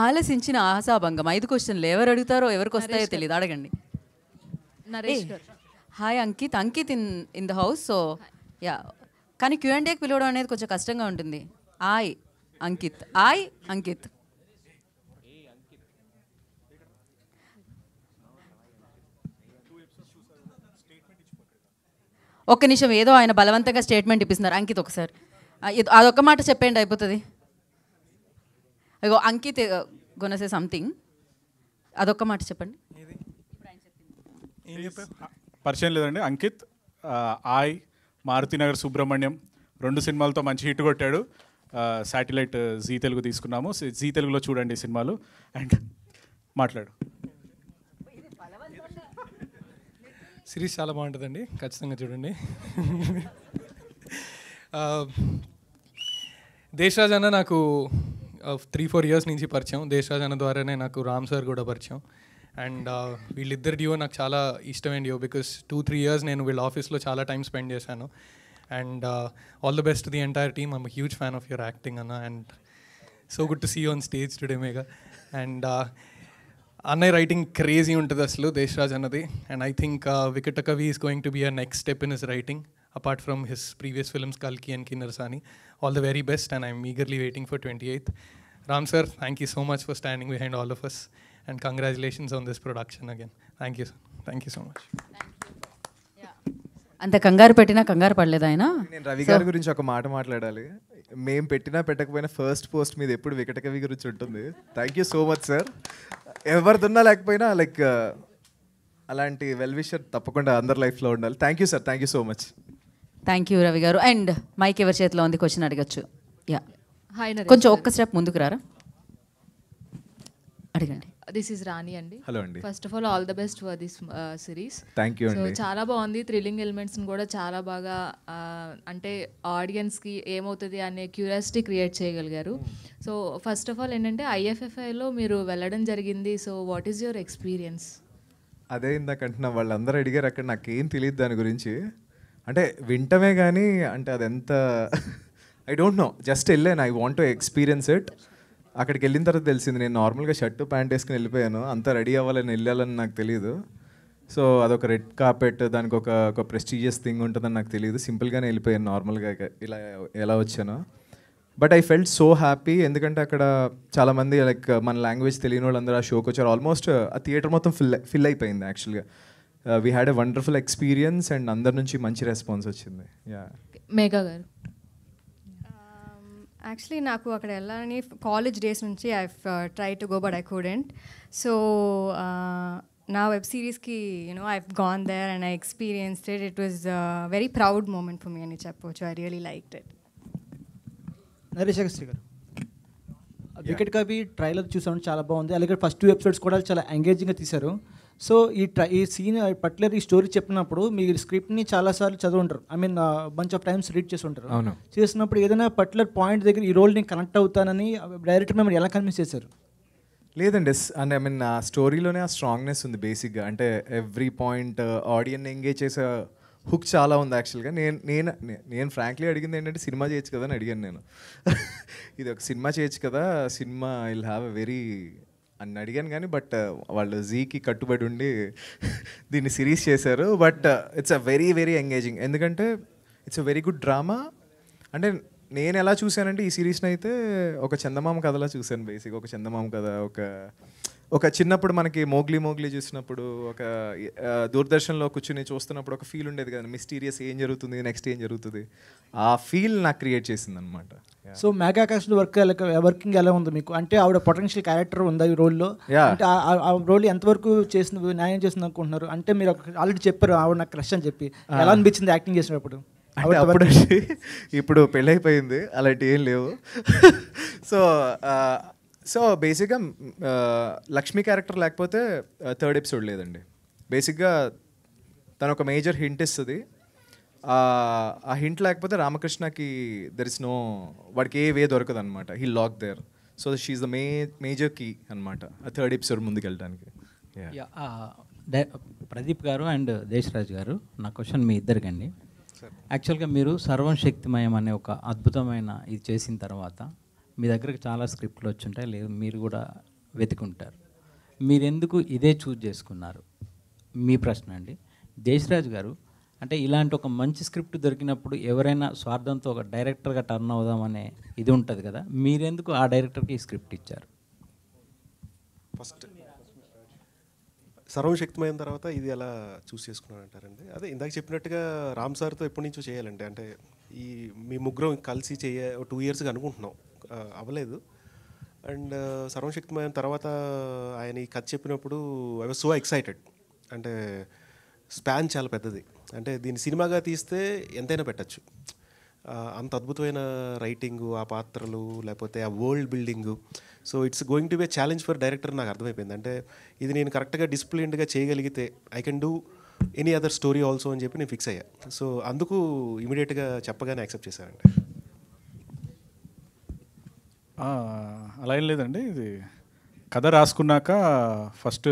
ఆలసించిన ఆశాభంగం 5 క్వశ్చన్లు ఎవరు అడుగుతారో ఎవరికి వస్తాయో తెలియదు, అడగండి. నరేష్ గారు. Hi Ankit, Ankit in the house. So yeah, కానీ Q&Aకి పిలవడం అనేది కొంచెం కష్టంగా ఉంటుంది. అంకిత్. అంకిత్. ఒక్క నిమిషం, ఏదో ఆయన బలవంతంగా స్టేట్మెంట్ ఇప్పిస్తున్నారు. అంకిత్ ఒకసారి అదొక్క మాట చెప్పండి, అయిపోతుంది. అయ్యో అంకిత్ గొన సే సంథింగ్, అదొక్క మాట చెప్పండి. పరిచయం లేదండి. అంకిత్, మారుతినగర్ సుబ్రహ్మణ్యం 2 సినిమాలతో మంచి హిట్ కొట్టాడు. శాటిలైట్ జీ తెలుగు తీసుకున్నాము. జీ తెలుగులో చూడండి సినిమాలు. అండ్ మాట్లాడు. సిరీస్ చాలా బాగుంటుందండి, ఖచ్చితంగా చూడండి. దేశరాజ్ అన్న నాకు 3-4 ఇయర్స్ నుంచి పరిచయం. దేశరాజ్ అన్న ద్వారానే నాకు రామ్ సార్ కూడా పరిచయం. అండ్ వీళ్ళిద్దరి డియో నాకు చాలా ఇష్టమైన డియో, బికాస్ 2-3 ఇయర్స్ నేను వీళ్ళ ఆఫీస్లో చాలా టైం స్పెండ్ చేశాను. And all the best the entire team. I'm huge fan of your acting అన్న, and so good to see on stage today Megha. And అన్నయ్య రైటింగ్ క్రేజీ ఉంటుంది అసలు దేశరాజ్ అన్నది. And I think Vikata Kavi is going to be a next step in his writing apart from his previous films కల్కి and Kinnerasani. All the very best, and I'm eagerly waiting for 28th. Ram sir, thank you so much for standing behind all of us, and congratulations on this production again. Thank you, sir. Thank you so much. అంత కంగారు పెట్టినా కంగారు పడలేదు ఆయన. నేను రవి గారి గురించి ఒక మాట మాట్లాడాలి. మేము పెట్టినా పెట్టకపోయినా ఫస్ట్ పోస్ట్ మీద ఎప్పుడు వికటకవి గురించి ఉంటుంది. Thank you so much sir. ఎవరిదున్నా లేకపోయినా లైక్ అలాంటి వెల్ విషర్ తప్పకుండా అందరి లైఫ్లో ఉండాలి. Thank you sir, thank you so much. Thank you Ravi గారు. అండ్ మైక్ ఎవరి చేతిలో ఉంది, క్వశ్చన్ అడగచ్చు. Yeah, hi Naresh. కొంచెం ఒక్క స్టెప్ ముందుకు రారా, అడగండి. దిస్ ఈజ్ రాణి అండి. హలో అండి. First of all the best for this series. Thank you so అండి. చాలా బాగుంది. థ్రిల్లింగ్ ఎలిమెంట్స్ని కూడా చాలా బాగా అంటే ఆడియన్స్కి ఏమవుతుంది అనే క్యూరియాసిటీ క్రియేట్ చేయగలిగారు. సో ఫస్ట్ ఆఫ్ ఆల్ ఏంటంటే IFFIలో మీరు వెళ్ళడం జరిగింది. So what is your experience? అదే ఇందాకంటున్నా, వాళ్ళందరూ అడిగారు అక్కడ, నాకేం తెలియదు దాని గురించి. అంటే వింటమే కానీ అంటే అదెంత ఐ డోంట్ నో, జస్ట్ వెళ్ళాను. I want to experience it. అక్కడికి వెళ్ళిన తర్వాత తెలిసింది, నేను నార్మల్గా షర్టు ప్యాంట్ వేసుకుని వెళ్ళిపోయాను. అంత రెడీ అవ్వాలని వెళ్ళాలని నాకు తెలియదు. సో అదొక రెడ్ కార్పెట్, దానికి ఒక ప్రెస్టీజియస్ థింగ్ ఉంటుందని నాకు తెలియదు. సింపుల్గానే వెళ్ళిపోయాను నార్మల్గా ఇలా ఎలా వచ్చానో. But I felt so happy, ఎందుకంటే అక్కడ చాలామంది లైక్ మన లాంగ్వేజ్ తెలియని వాళ్ళందరూ ఆ షోకి వచ్చారు. ఆల్మోస్ట్ ఆ థియేటర్ మొత్తం ఫిల్ అయిపోయింది యాక్చువల్గా. We had a wonderful experience and అందరి నుంచి మంచి రెస్పాన్స్ వచ్చింది. యా, మేఘా గారు. యాక్చువల్లీ నాకు అక్కడ వెళ్ళాలని కాలేజ్ డేస్ నుంచి I try to go but I couldn't. So నా వెబ్ సిరీస్కి I've gone there and I experienced it. It was very proud moment for me అని చెప్పవచ్చు. I really liked it. Naresh Shri గారు, వికెట్ కవి ట్రైలర్ చూసాను, చాలా బాగుంది. అలాగే ఫస్ట్ 2 ఎపిసోడ్స్ కూడా చాలా ఎంగేజింగ్గా తీశారు. సో ఈ సీన్ పర్టికులర్ ఈ స్టోరీ చెప్పినప్పుడు మీరు స్క్రిప్ట్ని చాలాసార్లు చదువుంటారు, I mean bunch of times read చేసి ఉంటారు. అవును. చేసినప్పుడు ఏదైనా పర్టికులర్ పాయింట్ దగ్గర ఈ రోల్ నేను కనెక్ట్ అవుతానని డైరెక్టర్ మేము ఎలా కన్విన్స్ చేశారు? లేదండి, అంటే ఐ మీన్ ఆ స్టోరీలోనే ఆ స్ట్రాంగ్నెస్ ఉంది బేసిక్గా. అంటే ఎవ్రీ పాయింట్ ఆడియన్ ఎంగేజ్ చేసే హుక్ చాలా ఉంది యాక్చువల్గా. నేను ఫ్రాంక్లీ అడిగింది ఏంటంటే సినిమా చేయొచ్చు కదా అని అడిగాను నేను. ఇది ఒక సినిమా చేయొచ్చు కదా, cinema will have a very అని అడిగాను. కానీ బట్ వాళ్ళు జీకి కట్టుబడి ఉండి దీన్ని సిరీస్ చేశారు. But it's a very very engaging, ఎందుకంటే it's a very good drama. అంటే నేను ఎలా చూశానంటే ఈ సిరీస్ని అయితే ఒక చందమామ కథలా చూశాను. బేసిక్ ఒక చందమామ కథ, ఒక చిన్నప్పుడు మనకి మోగ్లీ చూసినప్పుడు, ఒక దూరదర్శన్లో కూర్చుని చూస్తున్నప్పుడు ఒక ఫీల్ ఉండేది కదా, మిస్టీరియస్ ఏం జరుగుతుంది, నెక్స్ట్ ఏం జరుగుతుంది, ఆ ఫీల్ నాకు క్రియేట్ చేసింది అనమాట. సో మెగా కాస్ట్ వర్కింగ్ ఎలా ఉంది మీకు? అంటే ఆవిడ పొటెన్షియల్ క్యారెక్టర్ ఉందా ఈ రోల్లో? అంటే ఆ రోల్ ఎంతవరకు న్యాయం చేసింది అనుకుంటున్నారు? అంటే మీరు ఆల్రెడీ చెప్పారు ఆవిడ నాకు క్రష్ అని చెప్పి, ఎలా అనిపించింది యాక్టింగ్ చేసినప్పుడు? అప్పుడు ఇప్పుడు పెళ్ళైపోయింది, అలాంటి ఏం లేవు. సో బేసిక్గా లక్ష్మి క్యారెక్టర్ లేకపోతే 3rd ఎపిసోడ్ లేదండి. బేసిక్గా తను ఒక మేజర్ హింట్ ఇస్తుంది. ఆ హింట్ లేకపోతే రామకృష్ణకి దెర్ ఇస్ నో, వాడికి ఏ వే దొరకదు అనమాట. He lock there. So she the major key అనమాట ఆ 3rd ఎపిసోడ్ ముందుకు వెళ్ళడానికి. ప్రదీప్ గారు అండ్ దేశరాజ్ గారు, నా క్వశ్చన్ మీ ఇద్దరికండి. యాక్చువల్గా మీరు సర్వం శక్తిమయం అనే ఒక అద్భుతమైన ఇది చేసిన తర్వాత మీ దగ్గరకు చాలా స్క్రిప్ట్లు వచ్చుంటాయి, లేదు మీరు కూడా వెతుకుంటారు. మీరు ఎందుకు ఇదే చూజ్ చేసుకున్నారు? మీ ప్రశ్న అండి. దేశరాజ్ గారు, అంటే ఇలాంటి ఒక మంచి స్క్రిప్ట్ దొరికినప్పుడు ఎవరైనా స్వార్థంతో ఒక డైరెక్టర్గా టర్న్ అవుదామనే ఇది ఉంటుంది కదా, మీరెందుకు ఆ డైరెక్టర్కి ఈ స్క్రిప్ట్ ఇచ్చారు? ఫస్ట్ సర్వశక్తిమైన తర్వాత ఇది ఎలా చూస్ చేసుకున్నాను అంటారండి. అదే ఇందాక చెప్పినట్టుగా రామ్ సార్తో ఎప్పటి నుంచో చేయాలండి. అంటే ఈ మీ ముగ్గురం కలిసి 2 ఇయర్స్గా అనుకుంటున్నాం, అవ్వలేదు. అండ్ సర్వశక్తిమైన తర్వాత ఆయన ఈ కథ చెప్పినప్పుడు ఐ వాజ్ సో ఎక్సైటెడ్. అంటే స్పాన్ చాలా పెద్దది, అంటే దీన్ని సినిమాగా తీస్తే ఎంతైనా పెట్టచ్చు. అంత అద్భుతమైన రైటింగు, ఆ పాత్రలు, లేకపోతే ఆ world building. So it's going to be challenge for director నాకు అర్థమైపోయింది. అంటే ఇది నేను కరెక్ట్గా డిసిప్లిన్డ్గా చేయగలిగితే I can do any other story also అని చెప్పి నేను ఫిక్స్ అయ్యా. సో అందుకు ఇమీడియట్గా చెప్పగానే యాక్సెప్ట్ చేశానండి. అలా ఏం లేదండి, ఇది కథ రాసుకున్నాక ఫస్ట్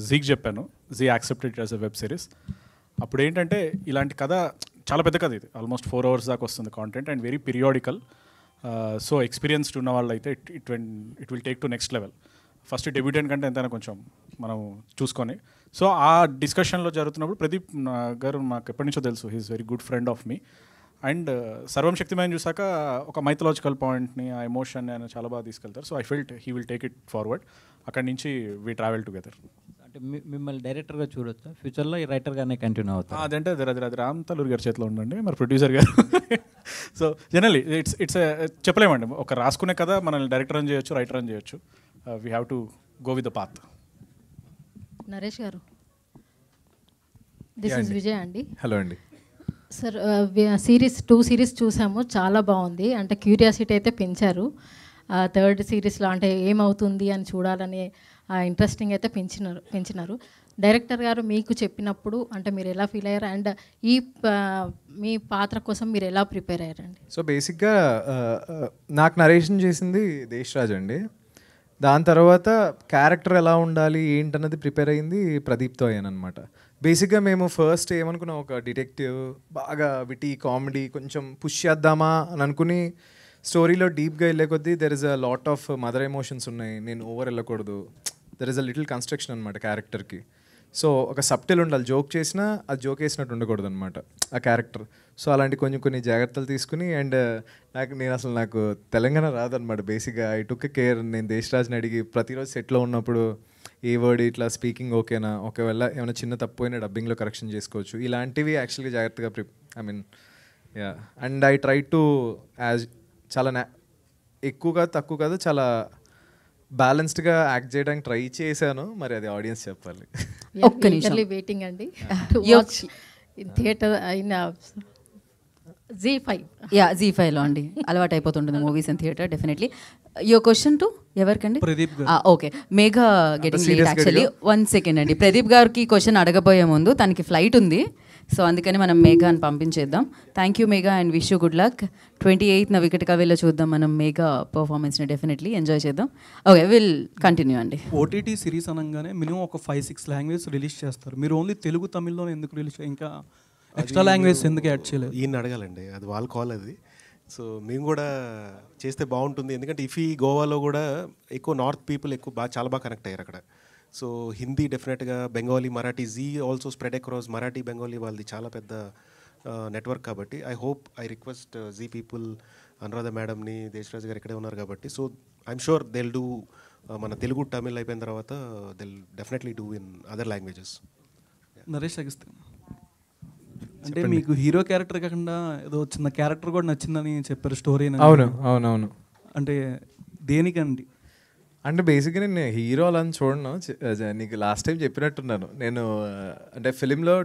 జీకి చెప్పాను. Zee accepted as a web series. అప్పుడు ఏంటంటే ఇలాంటి కథ చాలా పెద్ద కథ, ఇది ఆల్మోస్ట్ 4 hours దాకా వస్తుంది content and very periodical. So experienced ఉన్న వాళ్ళు అయితే it will take to next level. First debutant కంటే ఎంతైనా కొంచెం మనం చూసుకొని. సో ఆ డిస్కషన్లో జరుగుతున్నప్పుడు ప్రదీప్ గారు మాకు ఎప్పటి నుంచో తెలుసు, he is very good friend of me. And Sarvam Shaktimayam చూసాక ఒక మైథలాజికల్ పాయింట్ని, ఆ ఎమోషన్ని ఆయన చాలా బాగా తీసుకెళ్తారు. So I felt he will take it forward. అక్కడి నుంచి వీ ట్రావెల్ టుగెదర్. అంటే మిమ్మల్ని డైరెక్టర్గా చూడొచ్చా ఫ్యూచర్లో, ఈ రైటర్గానే కంటిన్యూ అవుతుంది? అదంటే అది రామ్ తలూరి గారి చేతిలో ఉండండి, మరి ప్రొడ్యూసర్ గారు. సో జనరలీ ఇట్స్ చెప్పలేమండి, ఒక రాసుకునే కదా మనల్ని డైరెక్టర్ అని చేయొచ్చు, రైటర్ అని చేయొచ్చు. We have to go with the path. Naresh గారు, దిస్ ఇస్ విజయ్ అండి. హలో అండి సార్. టూ సిరీస్ చూసాము, చాలా బాగుంది. అంటే క్యూరియాసిటీ అయితే పెంచారు. 3rd సిరీస్లో అంటే ఏమవుతుంది అని చూడాలని ఇంట్రెస్టింగ్ అయితే పెంచినారు. డైరెక్టర్ గారు మీకు చెప్పినప్పుడు అంటే మీరు ఎలా ఫీల్ అయ్యారు, అండ్ మీ పాత్ర కోసం మీరు ఎలా ప్రిపేర్ అయ్యారండి? సో బేసిక్గా నాకు నరేషన్ చేసింది దేశరాజ్ అండి. దాని తర్వాత క్యారెక్టర్ ఎలా ఉండాలి ఏంటన్నది ప్రిపేర్ అయ్యింది ప్రదీప్తో అయ్యానమాట. బేసిక్గా మేము ఫస్ట్ ఏమనుకున్నాం, ఒక డిటెక్టివ్, బాగా విటీ కామెడీ, కొంచెం పుష్ చేద్దామా అని అనుకుని స్టోరీలో డీప్గా వెళ్ళే కొద్దీ there is a lot of mother emotions ఉన్నాయి, నేను ఓవర్ వెళ్ళకూడదు, there is a little construction అనమాట క్యారెక్టర్కి. సో ఒక సబ్టెల్ ఉండాలి, జోక్ చేసినా అది జోక్ వేసినట్టు ఉండకూడదు అనమాట ఆ క్యారెక్టర్. సో అలాంటి కొన్ని జాగ్రత్తలు తీసుకుని, అండ్ నాకు తెలంగాణ రాదనమాట బేసిక్గా. I took care. నేను దేశరాజ్ని అడిగి ప్రతిరోజు సెట్లో ఉన్నప్పుడు ఏ వర్డ్ ఇట్లా స్పీకింగ్ ఓకేనా, ఒకవేళ ఏమైనా చిన్న తప్పు అయినా డబ్బింగ్లో కరెక్షన్ చేసుకోవచ్చు, ఇలాంటివి యాక్చువల్గా జాగ్రత్తగా yeah. And I try to చాలా ఎక్కువగా తక్కువ కాదు, చాలా బ్యాలెన్స్డ్గా యాక్ట్ చేయడానికి ట్రై చేశాను. మరి అది ఆడియన్స్ చెప్పాలి. ఒక్క నిమిషం వెయిటింగ్ అండి. థియేటర్ అయిన Z5. Z5లో అండి అలవాటు అయిపోతుంటుంది movies and theatre. Definitely. Your question to ఎవరికండి? ప్రదీప్ గారు. Okay, Megha getting late actually. 1 second అండి. ప్రదీప్ గారికి క్వశ్చన్ అడగబోయే ముందు తనకి ఫ్లైట్ ఉంది, సో అందుకని మనం మేఘాని పంపించేద్దాం. Thank you Megha, and wish you good luck. 28న wicket కవేలో చూద్దాం మనం మేఘా పర్ఫార్మెన్స్ని. డెఫినెట్లీ ఎంజాయ్ చేద్దాం. ఓకే, విల్ కంటిన్యూ అండి. ఓటీటీ సిరీస్ అనగానే మినిమం ఒక 5-6 లాంగ్వేజ్ రిలీజ్ చేస్తారు. మీరు ఓన్లీ తెలుగు, తమిళ్లోనే ఎందుకు రిలీజ్, ఇంకా ఎక్స్ట్రా లాంగ్వేజ్ ఎందుకు యాడ్ చేయలేదు? ఈయన అడగాలండి, అది వాళ్ళ కాల్ అది. సో మేము కూడా చేస్తే బాగుంటుంది, ఎందుకంటే ఇఫీ గోవాలో కూడా ఎక్కువ నార్త్ పీపుల్ చాలా బాగా కనెక్ట్ అయ్యారు అక్కడ. సో హిందీ డెఫినెట్గా, Bengali, Marathi, Zee also spread across Marathi, Bengali వాళ్ళది చాలా పెద్ద నెట్వర్క్ కాబట్టి I request Zee people, Anuradha మేడంని, దేశరాజ్ గారు ఇక్కడే ఉన్నారు కాబట్టి, so I'm sure they'll do. మన తెలుగు, తమిళ్ అయిపోయిన తర్వాత they'll definitely do in other languages. Naresh Agastya, అంటే మీకు హీరో క్యారెక్టర్ కాకుండా ఏదో చిన్న క్యారెక్టర్ కూడా నచ్చిందని చెప్పారు స్టోరీ. అవును. అంటే దేనికండి? అంటే బేసిక్గా నేను హీరో అలా అని చూడను. నీకు లాస్ట్ టైం చెప్పినట్టున్నాను, నేను అంటే ఫిలింలో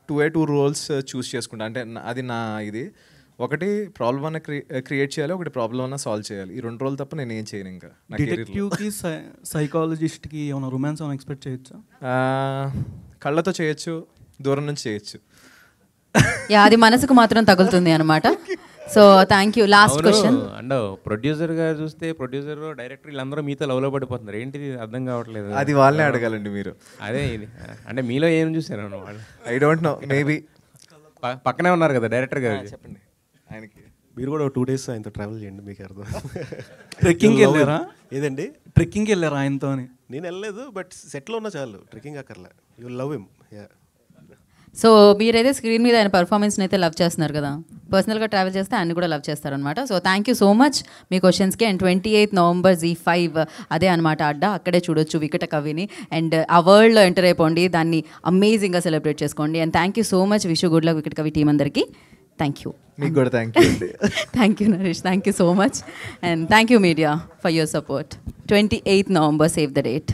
2 రోల్స్ చూస్ చేసుకుంటా. అంటే అది నా ఇది, ఒకటి ప్రాబ్లమ్ అన్న క్రియేట్ చేయాలి, ఒకటి ప్రాబ్లం అన్న సాల్వ్ చేయాలి. ఈ 2 రోల్ తప్ప నేను ఏం చేయను. ఇంకా డిటెక్టివ్కి సైకాలజిస్ట్కి ఏమైనా రొమాన్స్ ఏమైనా ఎక్స్పెక్ట్ చేయొచ్చా? కళ్ళతో చేయొచ్చు, దూరం నుంచి చేయొచ్చు. అది మనసుకు మాత్రం తగులుతుంది అనమాట. So thank you. Last question. అంటే ప్రొడ్యూసర్ గారు చూస్తే, ప్రొడ్యూసర్, డైరెక్టర్ వీళ్ళందరూ మీతో లవ్లో పడిపోతున్నారు, ఏంటిది అర్థం కావట్లేదు. అది వాళ్ళనే అడగాలండి మీరు. అదే ఇది, అంటే మీలో ఏం చూసారు వాళ్ళు? ఐ డోంట్ నో, మేబీ పక్కనే ఉన్నారు కదా డైరెక్టర్ గారు, చెప్పండి ఆయనకి. మీరు కూడా 2 days ఆయనతో ట్రావెల్ చేయండి, మీకు అర్థం. ట్రెక్కింగ్కి వెళ్ళారా? ఏదండి? ట్రెక్కింగ్కి వెళ్ళారా ఆయనతో? నేను వెళ్ళలేదు, బట్ సెట్లో ఉన్న చాలు, ట్రెక్కింగ్ అక్కర్లే. You love him. Yeah. So మీరైతే స్క్రీన్ మీద ఆయన పర్ఫార్మెన్స్ని అయితే లవ్ చేస్తున్నారు కదా, పర్సనల్గా ట్రావెల్ చేస్తే ఆయన కూడా లవ్ చేస్తారనమాట. So thank you so much మీ క్వశ్చన్స్కి. అండ్ 28 November ZEE5 అదే అనమాట అడ్డా, అక్కడే చూడొచ్చు వికట కవిని. అండ్ ఆ వరల్డ్లో ఎంటర్ అయిపోండి, దాన్ని అమేజింగ్గా సెలబ్రేట్ చేసుకోండి. And thank you so much, wish you good luck Vikata Kavi team అందరికీ. Thank you. మీకు కూడా thank you. Thank you Naresh, thank you so much. And thank you media for your support. 28 November, save the date.